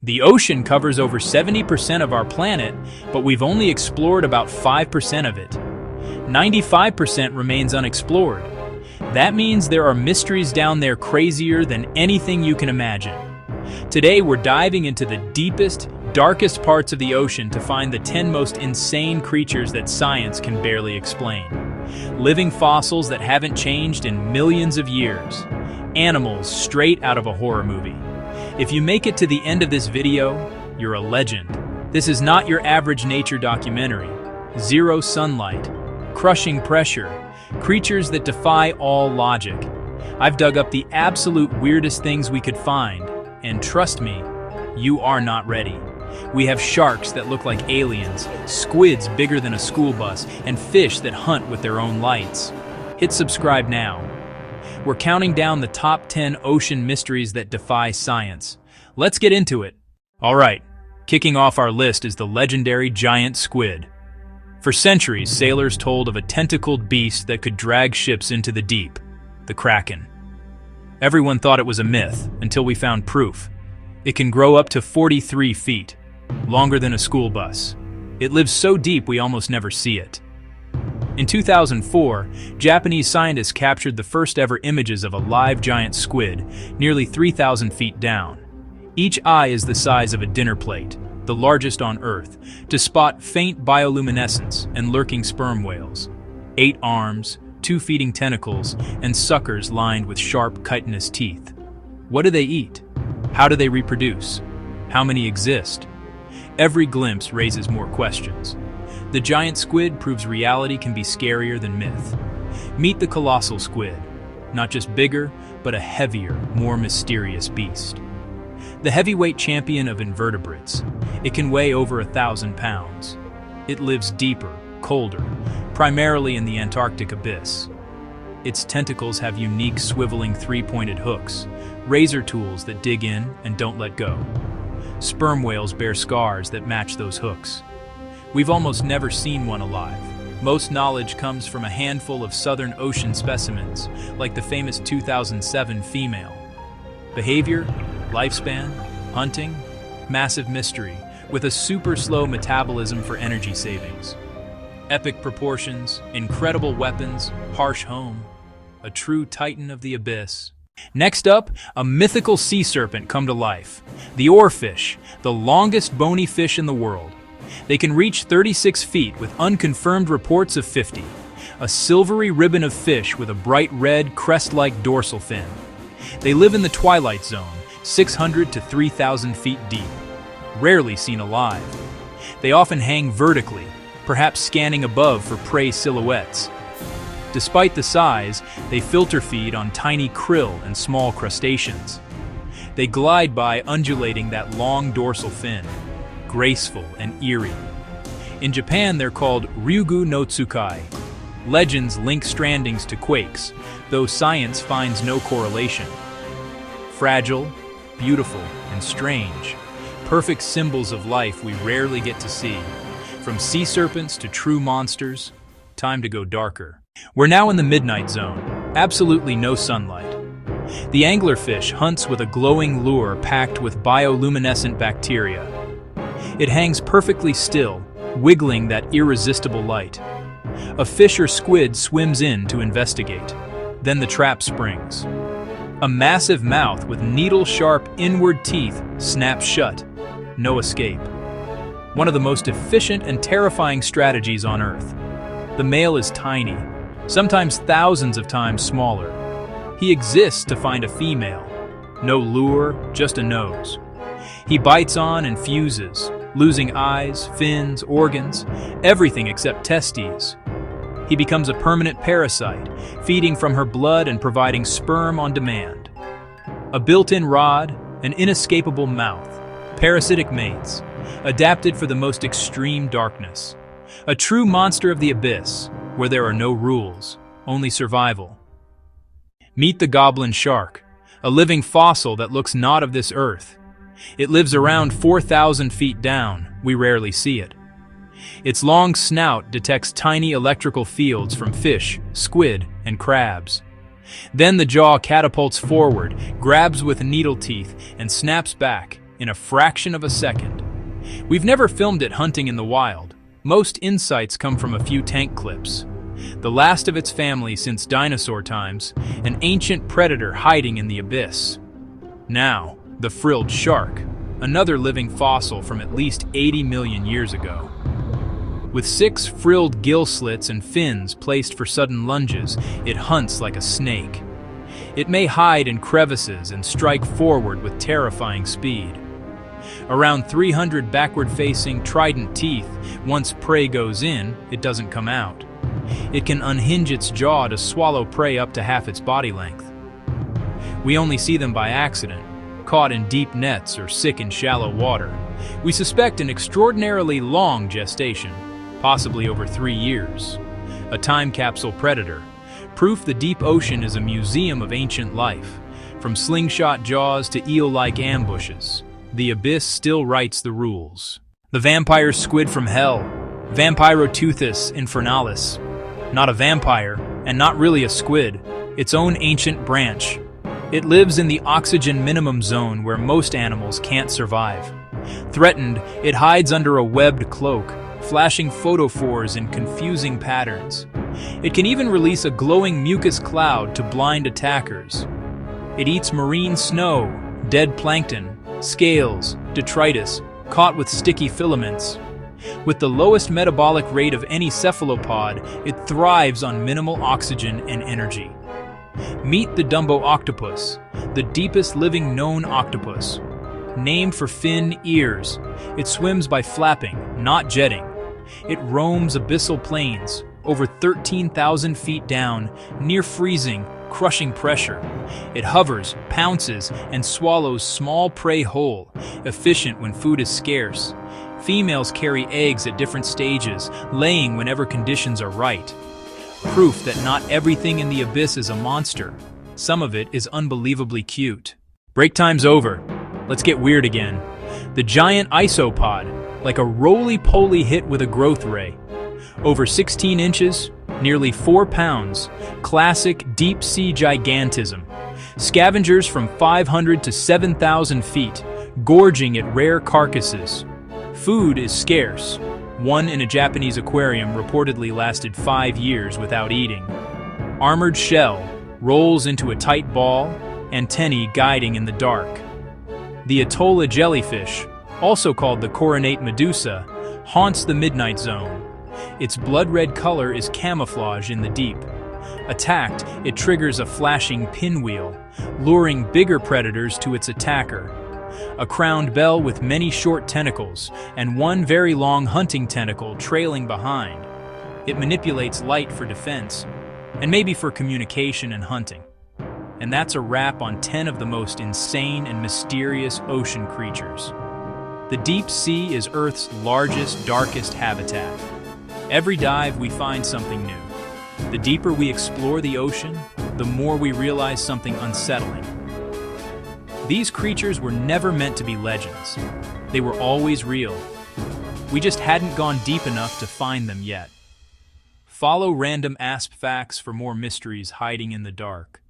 The ocean covers over 70% of our planet, but we've only explored about 5% of it. 95% remains unexplored. That means there are mysteries down there crazier than anything you can imagine. Today we're diving into the deepest, darkest parts of the ocean to find the 10 most insane creatures that science can barely explain. Living fossils that haven't changed in millions of years. Animals straight out of a horror movie. If you make it to the end of this video, you're a legend. This is not your average nature documentary. Zero sunlight, crushing pressure, creatures that defy all logic. I've dug up the absolute weirdest things we could find, and trust me, you are not ready. We have sharks that look like aliens, squids bigger than a school bus, and fish that hunt with their own lights. Hit subscribe now. We're counting down the top 10 ocean mysteries that defy science. Let's get into it. All right, kicking off our list is the legendary giant squid. For centuries, sailors told of a tentacled beast that could drag ships into the deep, the Kraken. Everyone thought it was a myth until we found proof. It can grow up to 43 feet, longer than a school bus. It lives so deep we almost never see it. In 2004, Japanese scientists captured the first ever images of a live giant squid, nearly 3,000 feet down. Each eye is the size of a dinner plate, the largest on Earth, to spot faint bioluminescence and lurking sperm whales. 8 arms, 2 feeding tentacles, and suckers lined with sharp chitinous teeth. What do they eat? How do they reproduce? How many exist? Every glimpse raises more questions. The giant squid proves reality can be scarier than myth. Meet the colossal squid, not just bigger, but a heavier, more mysterious beast. The heavyweight champion of invertebrates, it can weigh over 1,000 pounds. It lives deeper, colder, primarily in the Antarctic abyss. Its tentacles have unique swiveling 3-pointed hooks, razor tools that dig in and don't let go. Sperm whales bear scars that match those hooks. We've almost never seen one alive. Most knowledge comes from a handful of southern ocean specimens, like the famous 2007 female. Behavior, lifespan, hunting, massive mystery, with a super slow metabolism for energy savings. Epic proportions, incredible weapons, harsh home, a true titan of the abyss. Next up, a mythical sea serpent come to life. The oarfish, the longest bony fish in the world. They can reach 36 feet with unconfirmed reports of 50. A silvery ribbon of fish with a bright red crest-like dorsal fin. They live in the twilight zone, 600 to 3,000 feet deep. Rarely seen alive. They often hang vertically, perhaps scanning above for prey silhouettes. Despite the size, they filter feed on tiny krill and small crustaceans. They glide by undulating that long dorsal fin, graceful and eerie. In Japan, they're called Ryugu no Tsukai. Legends link strandings to quakes, though science finds no correlation. Fragile, beautiful, and strange. Perfect symbols of life we rarely get to see. From sea serpents to true monsters, time to go darker. We're now in the midnight zone, absolutely no sunlight. The anglerfish hunts with a glowing lure packed with bioluminescent bacteria. It hangs perfectly still, wiggling that irresistible light. A fish or squid swims in to investigate. Then the trap springs. A massive mouth with needle-sharp inward teeth snaps shut. No escape. One of the most efficient and terrifying strategies on Earth. The male is tiny, sometimes thousands of times smaller. He exists to find a female. No lure, just a nose. He bites on and fuses, losing eyes, fins, organs, everything except testes. He becomes a permanent parasite, feeding from her blood and providing sperm on demand. A built-in rod, an inescapable mouth, parasitic mates, adapted for the most extreme darkness. A true monster of the abyss, where there are no rules, only survival. Meet the Goblin Shark, a living fossil that looks not of this earth. It lives around 4,000 feet down. We rarely see it. Its long snout detects tiny electrical fields from fish, squid, and crabs. Then the jaw catapults forward, grabs with needle teeth, and snaps back, in a fraction of a second. We've never filmed it hunting in the wild. Most insights come from a few tank clips. The last of its family since dinosaur times, an ancient predator hiding in the abyss. Now, the frilled shark, another living fossil from at least 80 million years ago. With 6 frilled gill slits and fins placed for sudden lunges, it hunts like a snake. It may hide in crevices and strike forward with terrifying speed. Around 300 backward-facing trident teeth, once prey goes in, it doesn't come out. It can unhinge its jaw to swallow prey up to half its body length. We only see them by accident, caught in deep nets or sick in shallow water. We suspect an extraordinarily long gestation, possibly over 3 years. A time capsule predator. Proof the deep ocean is a museum of ancient life. From slingshot jaws to eel-like ambushes, the abyss still writes the rules. The vampire squid from hell, Vampiroteuthis infernalis. Not a vampire, and not really a squid, its own ancient branch. It lives in the oxygen minimum zone where most animals can't survive. Threatened, it hides under a webbed cloak, flashing photophores in confusing patterns. It can even release a glowing mucus cloud to blind attackers. It eats marine snow, dead plankton, scales, detritus, caught with sticky filaments. With the lowest metabolic rate of any cephalopod, it thrives on minimal oxygen and energy. Meet the Dumbo Octopus, the deepest living known octopus. Named for fin ears, it swims by flapping, not jetting. It roams abyssal plains, over 13,000 feet down, near freezing, crushing pressure. It hovers, pounces, and swallows small prey whole, efficient when food is scarce. Females carry eggs at different stages, laying whenever conditions are right. Proof that not everything in the abyss is a monster. Some of it is unbelievably cute. Break time's over. Let's get weird again. The giant Isopod, like a roly-poly hit with a growth ray. Over 16 inches, nearly 4 pounds, classic deep-sea gigantism. Scavengers from 500 to 7,000 feet, gorging at rare carcasses. Food is scarce. One in a Japanese aquarium reportedly lasted 5 years without eating. Armored shell, rolls into a tight ball, antennae guiding in the dark. The Atoll Jellyfish, also called the coronate medusa, haunts the midnight zone. Its blood-red color is camouflage in the deep. Attacked, it triggers a flashing pinwheel, luring bigger predators to its attacker. A crowned bell with many short tentacles, and one very long hunting tentacle trailing behind. It manipulates light for defense, and maybe for communication and hunting. And that's a wrap on 10 of the most insane and mysterious ocean creatures. The deep sea is Earth's largest, darkest habitat. Every dive we find something new. The deeper we explore the ocean, the more we realize something unsettling. These creatures were never meant to be legends. They were always real. We just hadn't gone deep enough to find them yet. Follow Random Asp Facts for more mysteries hiding in the dark.